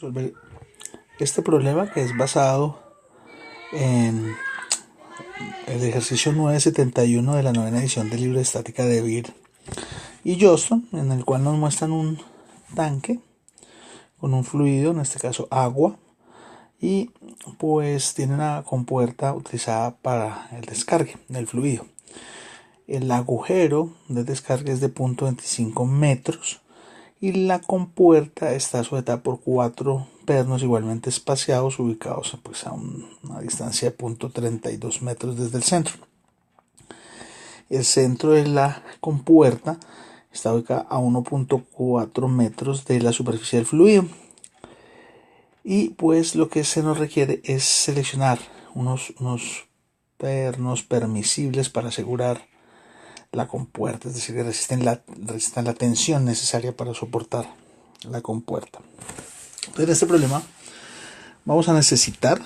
Resolver este problema, que es basado en el ejercicio 971 de la novena edición del libro de estática de Beer y Johnston, en el cual nos muestran un tanque con un fluido, en este caso agua, y pues tiene una compuerta utilizada para el descargue del fluido. El agujero de descarga es de 0.25 metros y la compuerta está sujetada por 4 pernos igualmente espaciados ubicados pues, a una distancia de 0.32 metros desde el centro. El centro de la compuerta está ubicado a 1.4 metros de la superficie del fluido. Y pues lo que se nos requiere es seleccionar unos pernos permisibles para asegurar la compuerta, es decir, que resistan la tensión necesaria para soportar la compuerta. Entonces, en este problema vamos a necesitar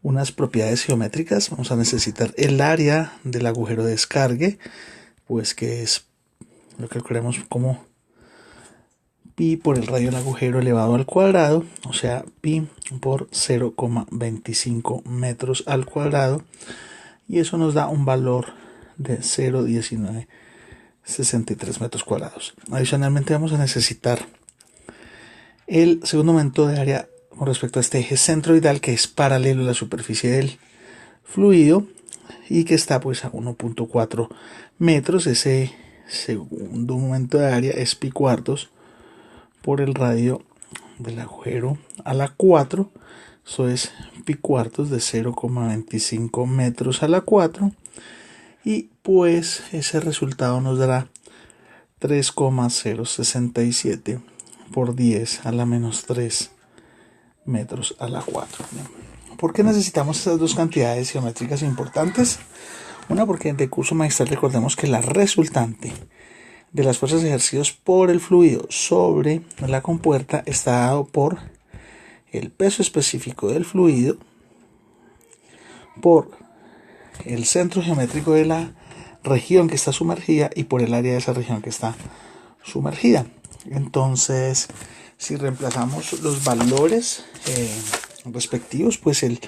unas propiedades geométricas. Vamos a necesitar el área del agujero de descargue, pues que es lo que calcularemos como pi por el radio del agujero elevado al cuadrado, o sea, pi por 0,25 metros al cuadrado, y eso nos da un valor de 0,1963 metros cuadrados. Adicionalmente vamos a necesitar el segundo momento de área con respecto a este eje centroidal, que es paralelo a la superficie del fluido y que está pues a 1.4 metros. Ese segundo momento de área es pi cuartos por el radio del agujero a la 4. Eso es pi cuartos de 0,25 metros a la 4. Y pues ese resultado nos dará 3,067 por 10 a la menos 3 metros a la 4. ¿Por qué necesitamos estas dos cantidades geométricas importantes? Una, porque en el curso magistral recordemos que la resultante de las fuerzas ejercidas por el fluido sobre la compuerta está dado por el peso específico del fluido, por el centro geométrico de la región que está sumergida y por el área de esa región que está sumergida. Entonces, si reemplazamos los valores respectivos, pues el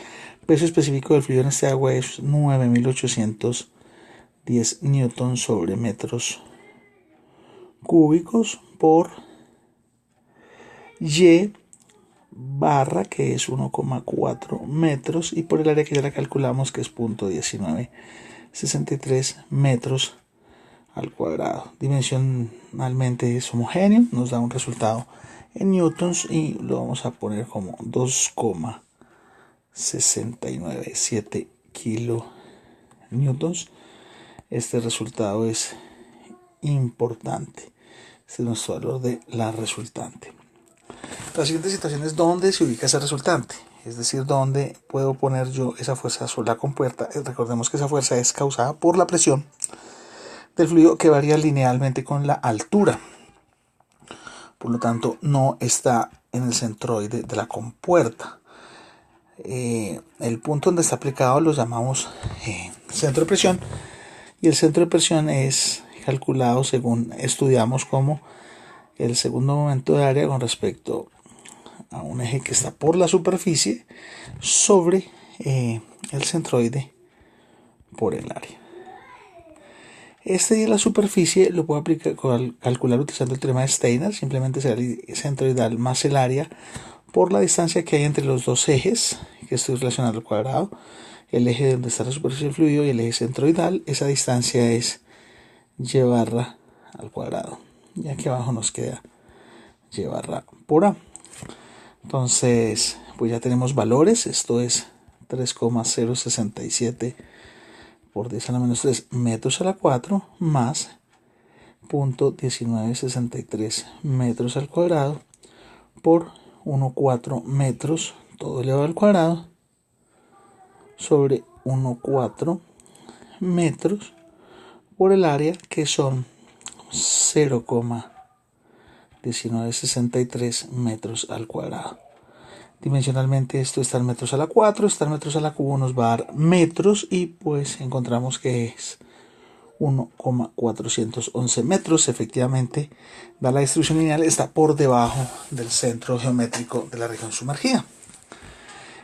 peso específico del fluido en este agua es 9.810 newtons sobre metros cúbicos por y barra, que es 1,4 metros, y por el área que ya la calculamos, que es 0.1963 metros al cuadrado. Dimensionalmente es homogéneo, nos da un resultado en newtons y lo vamos a poner como 2,697 kilonewtons. Este resultado es importante. Este es nuestro valor de la resultante. La siguiente situación es dónde se ubica ese resultante, es decir, dónde puedo poner yo esa fuerza sobre la compuerta. Recordemos que esa fuerza es causada por la presión del fluido, que varía linealmente con la altura. Por lo tanto, no está en el centroide de la compuerta. El punto donde está aplicado lo llamamos centro de presión, y el centro de presión es calculado según estudiamos como el segundo momento de área con respecto a un eje que está por la superficie sobre el centroide por el área. Este de la superficie lo puedo calcular utilizando el teorema de Steiner. Simplemente será el centroidal más el área por la distancia que hay entre los dos ejes que estoy relacionando al cuadrado. El eje donde está la superficie del fluido y el eje centroidal. Esa distancia es y barra al cuadrado. Y aquí abajo nos queda y barra por a. Entonces, pues ya tenemos valores. Esto es 3,067 por 10 a la menos 3 metros a la 4 más 0.1963 metros al cuadrado por 1,4 metros todo elevado al cuadrado sobre 1,4 metros por el área, que son 0,1963 metros al cuadrado. Dimensionalmente esto está en metros a la 4, está en metros a la cubo nos va a dar metros, y pues encontramos que es 1,411 metros. Efectivamente, da la distribución lineal, está por debajo del centro geométrico de la región sumergida.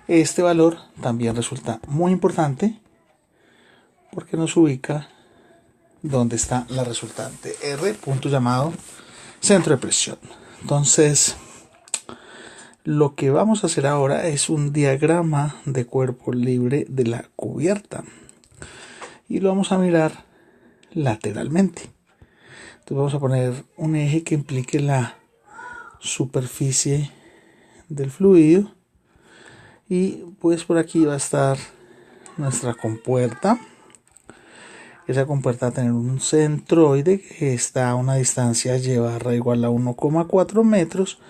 Este valor también resulta muy importante porque nos ubica donde está la resultante R, punto llamado centro de presión. Entonces, lo que vamos a hacer ahora es un diagrama de cuerpo libre de la cubierta y lo vamos a mirar lateralmente. Entonces vamos a poner un eje que implique la superficie del fluido y pues por aquí va a estar nuestra compuerta. Esa compuerta va a tener un centroide que está a una distancia y barra igual a 1,4 metros,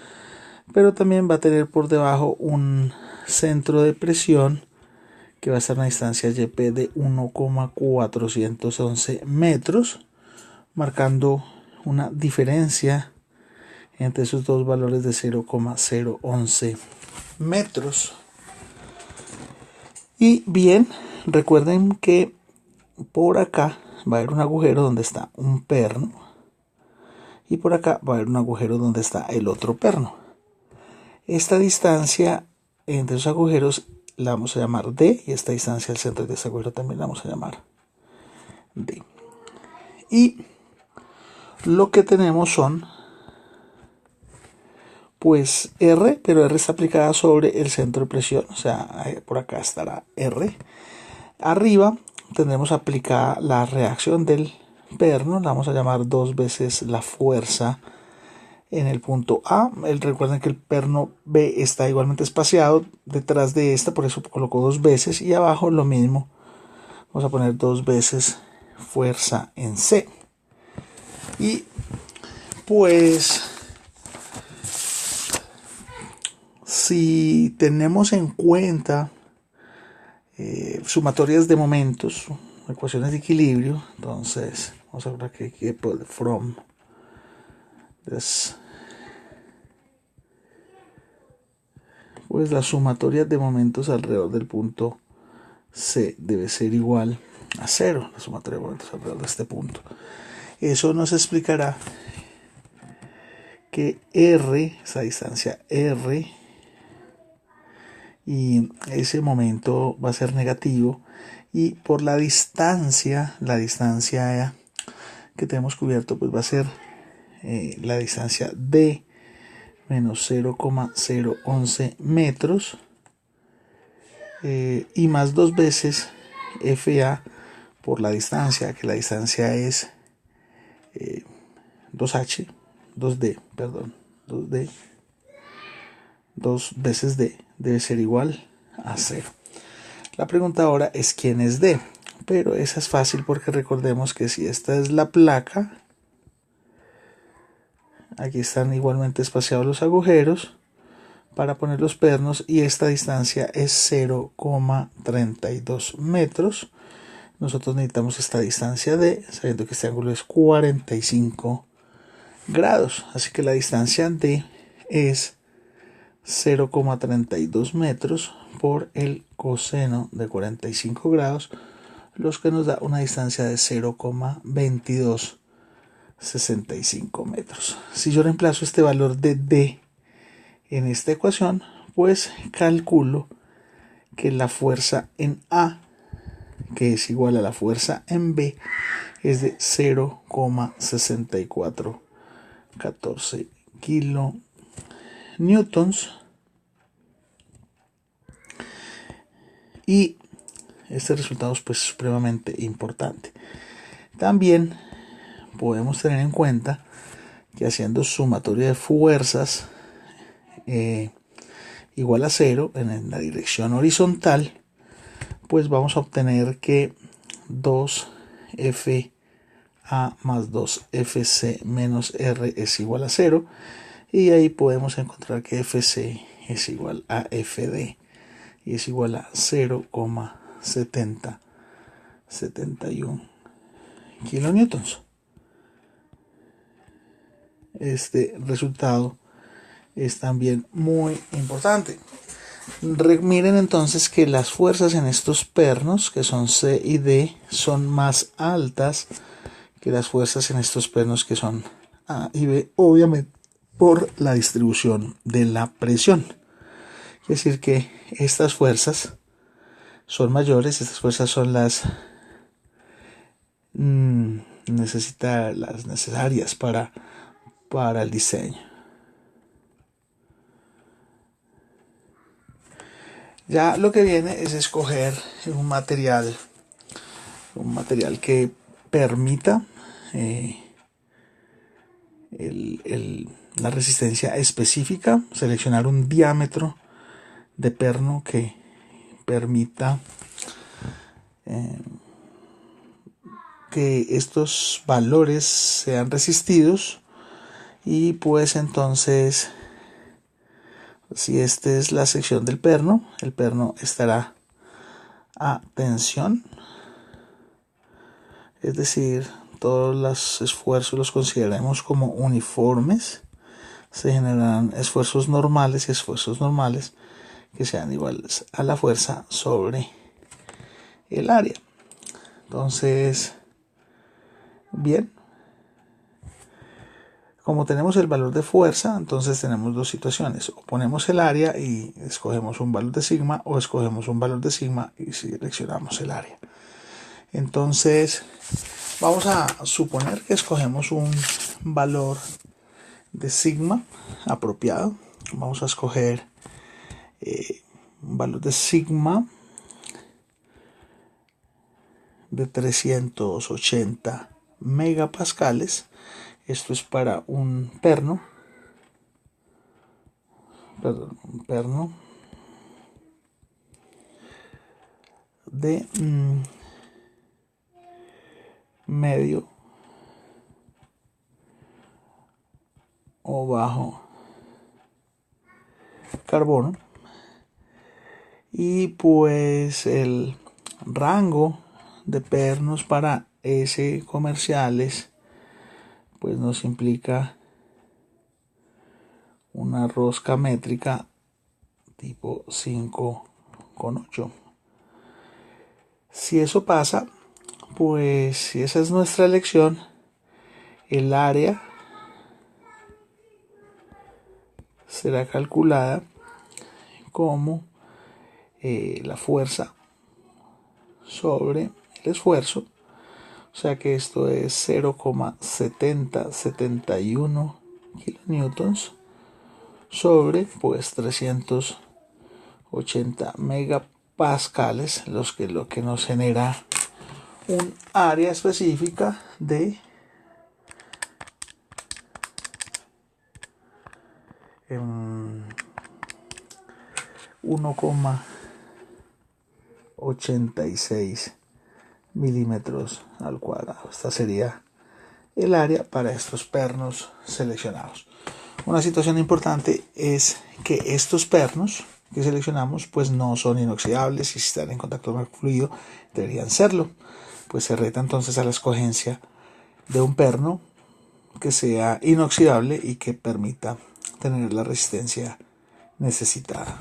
pero también va a tener por debajo un centro de presión que va a estar a una distancia YP de 1,411 metros, marcando una diferencia entre esos dos valores de 0,011 metros. Y bien, recuerden que por acá va a haber un agujero donde está un perno y por acá va a haber un agujero donde está el otro perno. Esta distancia entre los agujeros la vamos a llamar D y esta distancia al centro de ese agujero también la vamos a llamar D. Y lo que tenemos son pues R, pero R está aplicada sobre el centro de presión, o sea, por acá estará R. Arriba tendremos aplicada la reacción del perno, la vamos a llamar 2 veces la fuerza en el punto A. Recuerden que el perno B está igualmente espaciado detrás de esta, por eso colocó 2 veces, y abajo lo mismo, vamos a poner 2 veces fuerza en C. Y pues si tenemos en cuenta sumatorias de momentos, ecuaciones de equilibrio, entonces vamos a ver aquí from this, pues la sumatoria de momentos alrededor del punto C debe ser igual a 0, la sumatoria de momentos alrededor de este punto. Eso nos explicará que R, esa distancia R, y ese momento va a ser negativo, y por la distancia que tenemos cubierto, pues va a ser la distancia D menos 0,011 metros y más 2 veces FA por la distancia, que la distancia es 2D, 2 veces D debe ser igual a 0. La pregunta ahora es ¿quién es D? Pero esa es fácil porque recordemos que si esta es la placa, aquí están igualmente espaciados los agujeros para poner los pernos y esta distancia es 0,32 metros. Nosotros necesitamos esta distancia D, sabiendo que este ángulo es 45 grados. Así que la distancia D es 0,32 metros por el coseno de 45 grados, los que nos da una distancia de 0,2265 metros. Si yo reemplazo este valor de D en esta ecuación, pues calculo que la fuerza en A, que es igual a la fuerza en B, es de 0,6414 kilonewtons. Y este resultado es pues supremamente importante. También podemos tener en cuenta que haciendo sumatoria de fuerzas igual a 0 en la dirección horizontal, pues vamos a obtener que 2FA más 2FC menos R es igual a 0, y ahí podemos encontrar que FC es igual a FD y es igual a 0,7071 kilonewtons. Este resultado es también muy importante. Miren entonces que las fuerzas en estos pernos, que son C y D, son más altas que las fuerzas en estos pernos que son A y B, obviamente por la distribución de la presión. Es decir, que estas fuerzas son mayores, estas fuerzas son las necesarias para el diseño. Ya lo que viene es escoger un material que permita la resistencia específica, seleccionar un diámetro de perno que permita que estos valores sean resistidos, y pues entonces, si esta es la sección del perno, el perno estará a tensión, es decir, todos los esfuerzos los consideraremos como uniformes. Se generarán esfuerzos normales y esfuerzos normales que sean iguales a la fuerza sobre el área. Entonces, bien, como tenemos el valor de fuerza, entonces tenemos dos situaciones: o ponemos el área y escogemos un valor de sigma, o escogemos un valor de sigma y seleccionamos el área. Entonces, vamos a suponer que escogemos un valor de sigma apropiado. Vamos a escoger un valor de sigma de 380 megapascales. Esto es para un perno de medio o bajo carbono, y pues el rango de pernos para S comerciales pues nos implica una rosca métrica tipo 5,8. Si eso pasa, pues si esa es nuestra elección, el área será calculada como la fuerza sobre el esfuerzo, o sea que esto es 0,7071 kilonewtons sobre pues 380 megapascales, lo que nos genera un área específica de 1,86 milímetros al cuadrado. Esta sería el área para estos pernos seleccionados. Una situación importante es que estos pernos que seleccionamos pues no son inoxidables, y si están en contacto con el fluido deberían serlo. Pues se reta entonces a la escogencia de un perno que sea inoxidable y que permita tener la resistencia necesitada.